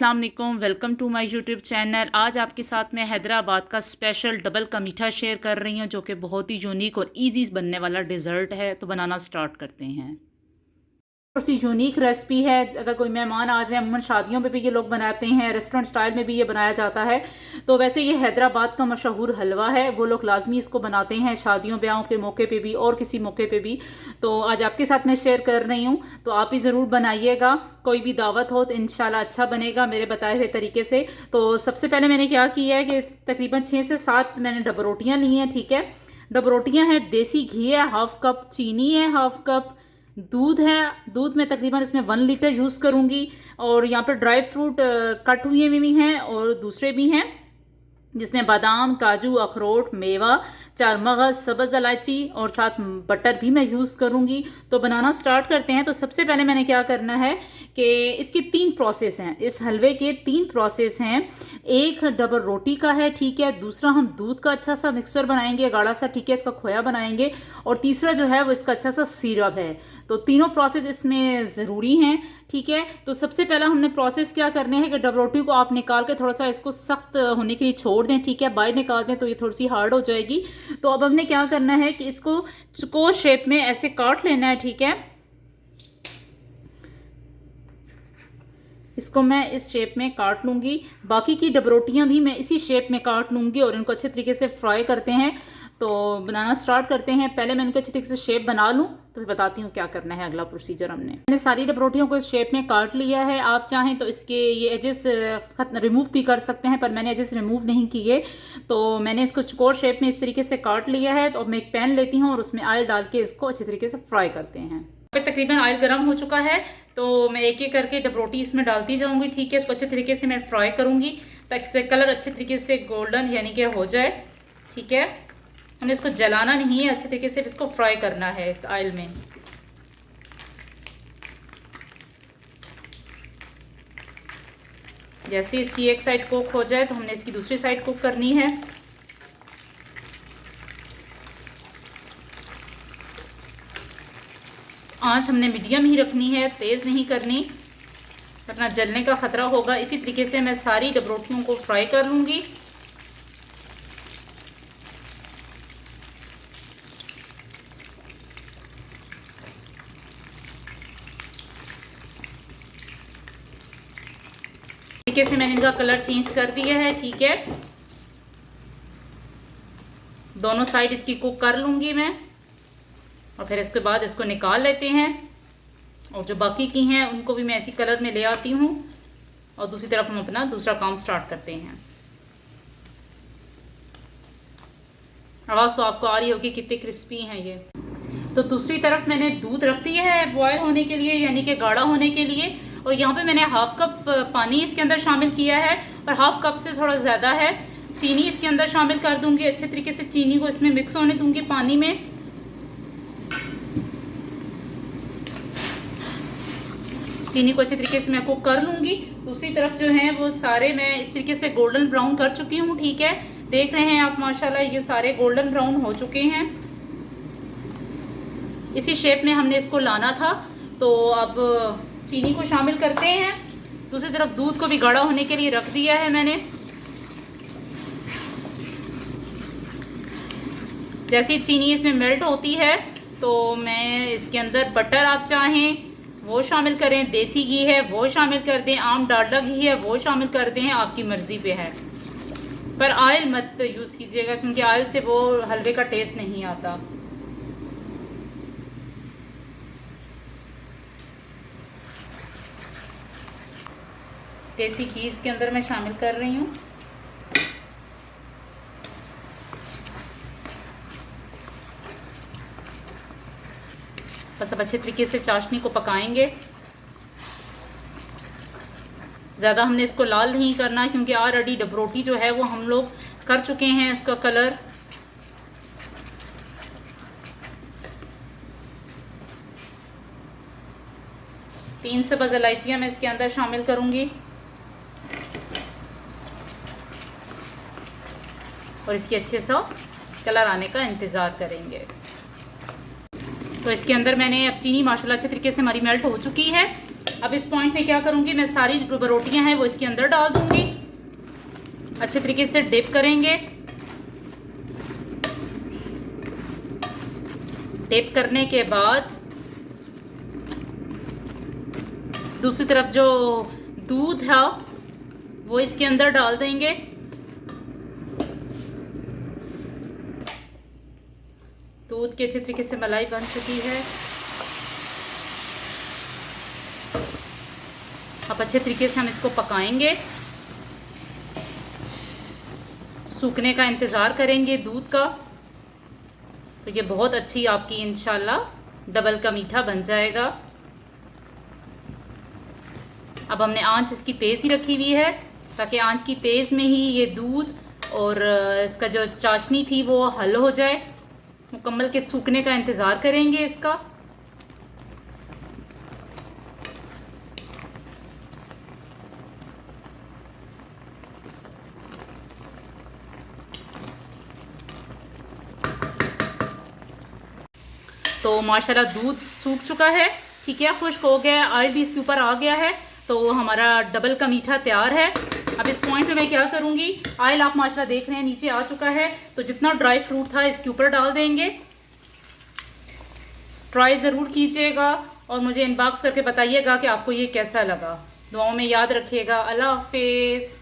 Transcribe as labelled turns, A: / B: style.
A: अस्सलाम वालेकुम, welcome to my YouTube channel. आज आपके साथ मैं हैदराबाद का स्पेशल डबल का मीठा शेयर कर रही हूँ, जो कि बहुत ही यूनिक और इजी बनने वाला डिज़र्ट है। तो बनाना स्टार्ट करते हैं। थोड़ी सी यूनिक रेसिपी है। अगर कोई मेहमान आ जाए, अमूमन शादियों पे भी ये लोग बनाते हैं, रेस्टोरेंट स्टाइल में भी ये बनाया जाता है। तो वैसे ये हैदराबाद का मशहूर हलवा है, वो लोग लाजमी इसको बनाते हैं शादियों ब्याहों के मौके पे भी और किसी मौके पे भी। तो आज आपके साथ मैं शेयर कर रही हूँ, तो आप भी ज़रूर बनाइएगा। कोई भी दावत हो तो इंशाल्लाह अच्छा बनेगा मेरे बताए हुए तरीके से। तो सबसे पहले मैंने क्या किया है कि तकरीबन 6 से 7 मैंने डब रोटियाँ ली हैं। ठीक है, डब रोटियाँ हैं, देसी घी है, हाफ कप चीनी है, हाफ कप दूध है। दूध में तकरीबन इसमें 1 लीटर यूज़ करूँगी। और यहाँ पर ड्राई फ्रूट कट हुए भी हैं और दूसरे भी हैं, जिसमें बादाम, काजू, अखरोट, मेवा, चार मगज, सब्ज़ इलायची और साथ बटर भी मैं यूज़ करूँगी। तो बनाना स्टार्ट करते हैं। तो सबसे पहले मैंने क्या करना है कि इसके 3 प्रोसेस हैं, इस हलवे के 3 प्रोसेस हैं। एक डबल रोटी का है, ठीक है। दूसरा हम दूध का अच्छा सा मिक्सचर बनाएंगे, गाढ़ा सा, ठीक है, इसका खोया बनाएंगे। और तीसरा जो है वो इसका अच्छा सा सिरप है। तो तीनों प्रोसेस इसमें ज़रूरी हैं, ठीक है। तो सबसे पहला हमने प्रोसेस क्या करने हैं कि डब रोटी को आप निकाल के थोड़ा सा इसको सख्त होने के लिए छोड़ दें, ठीक है। बाहर निकाल दें तो ये थोड़ी सी हार्ड हो जाएगी। तो अब हमने क्या करना है कि इसको चौकोर शेप में ऐसे काट लेना है, ठीक है। इसको मैं इस शेप में काट लूँगी। बाकी की डब रोटियाँ भी मैं इसी शेप में काट लूँगी और इनको अच्छे तरीके से फ्राई करते हैं। तो बनाना स्टार्ट करते हैं। पहले मैं इनको अच्छे तरीके से शेप बना लूँ, तो फिर बताती हूँ क्या करना है अगला प्रोसीजर। मैंने सारी डब रोटियों को इस शेप में काट लिया है। आप चाहें तो इसके ये एजेस रिमूव भी कर सकते हैं, पर मैंने एजेस रिमूव नहीं किए। तो मैंने इसको चौकोर शेप में इस तरीके से काट लिया है। तो अब मैं एक पैन लेती हूँ और उसमें ऑयल डाल के इसको अच्छे तरीके से फ्राई करते हैं। तकरीबन ऑयल गर्म हो चुका है, तो मैं एक एक करके डब रोटी इसमें डालती जाऊंगी, ठीक है। इसको अच्छे तरीके से मैं फ्राई करूंगी ताकि इससे कलर अच्छे तरीके से गोल्डन यानी कि हो जाए, ठीक है। हमने इसको जलाना नहीं है, अच्छे तरीके से इसको फ्राई करना है इस ऑयल में। जैसे इसकी एक साइड कुक हो जाए तो हमने इसकी दूसरी साइड कुक करनी है। आंच हमने मीडियम ही रखनी है, तेज़ नहीं करनी वरना जलने का ख़तरा होगा। इसी तरीके से मैं सारी डब रोटियों को फ्राई कर लूँगी। तरीके से मैंने इनका कलर चेंज कर दिया है, ठीक है। दोनों साइड इसकी कुक कर लूँगी मैं और फिर इसके बाद इसको निकाल लेते हैं। और जो बाकी की हैं उनको भी मैं ऐसी कलर में ले आती हूँ और दूसरी तरफ हम अपना दूसरा काम स्टार्ट करते हैं। आवाज़ तो आपको आ रही होगी कितने क्रिस्पी हैं ये। तो दूसरी तरफ मैंने दूध रख दिया है बॉयल होने के लिए, यानी कि गाढ़ा होने के लिए। और यहाँ पे मैंने हाफ कप पानी इसके अंदर शामिल किया है और हाफ कप से थोड़ा ज़्यादा है चीनी इसके अंदर शामिल कर दूँगी। अच्छे तरीके से चीनी को इसमें मिक्स होने दूँगी पानी में। चीनी को अच्छे तरीके से मैं कुक कर लूँगी। दूसरी तरफ जो है वो सारे मैं इस तरीके से गोल्डन ब्राउन कर चुकी हूँ, ठीक है। देख रहे हैं आप माशाल्लाह ये सारे गोल्डन ब्राउन हो चुके हैं। इसी शेप में हमने इसको लाना था। तो अब चीनी को शामिल करते हैं। दूसरी तरफ दूध को भी गाढ़ा होने के लिए रख दिया है मैंने। जैसे चीनी इसमें मेल्ट होती है तो मैं इसके अंदर बटर आप चाहें वो शामिल करें, देसी घी है वो शामिल कर दें, आम डालडा घी है वो शामिल कर दें, आपकी मर्ज़ी पे है। पर ऑयल मत यूज़ कीजिएगा क्योंकि ऑयल से वो हलवे का टेस्ट नहीं आता। देसी घी इसके अंदर मैं शामिल कर रही हूँ। बस अब अच्छे तरीके से चाशनी को पकाएंगे। ज़्यादा हमने इसको लाल नहीं करना क्योंकि ऑलरेडी डब रोटी जो है वो हम लोग कर चुके हैं उसका कलर। तीन सब्ज़ इलायचियाँ मैं इसके अंदर शामिल करूँगी और इसकी अच्छे सा कलर आने का इंतज़ार करेंगे। तो इसके अंदर मैंने अब चीनी माशाल्लाह अच्छे तरीके से हमारी मेल्ट हो चुकी है। अब इस पॉइंट में क्या करूँगी, मैं सारी जो रोटियाँ हैं वो इसके अंदर डाल दूँगी। अच्छे तरीके से डिप करेंगे। डिप करने के बाद दूसरी तरफ जो दूध है वो इसके अंदर डाल देंगे। दूध की अच्छे तरीके से मलाई बन चुकी है। अब अच्छे तरीके से हम इसको पकाएंगे, सूखने का इंतज़ार करेंगे दूध का। तो ये बहुत अच्छी आपकी इंशाल्लाह डबल का मीठा बन जाएगा। अब हमने आंच इसकी तेज़ ही रखी हुई है ताकि आंच की तेज़ में ही ये दूध और इसका जो चाशनी थी वो हल हो जाए। मुकम्मल के सूखने का इंतज़ार करेंगे इसका। तो माशाल्लाह दूध सूख चुका है, ठीक है, खुश्क हो गया है, ऑयल भी इसके ऊपर आ गया है। तो हमारा डबल का मीठा तैयार है। अब इस पॉइंट पे मैं क्या करूँगी, ऑयल आप माशाल्लाह देख रहे हैं नीचे आ चुका है। तो जितना ड्राई फ्रूट था इसके ऊपर डाल देंगे। ट्राई ज़रूर कीजिएगा और मुझे इनबॉक्स करके बताइएगा कि आपको ये कैसा लगा। दुआओं में याद रखिएगा। अल्लाह हाफिज़।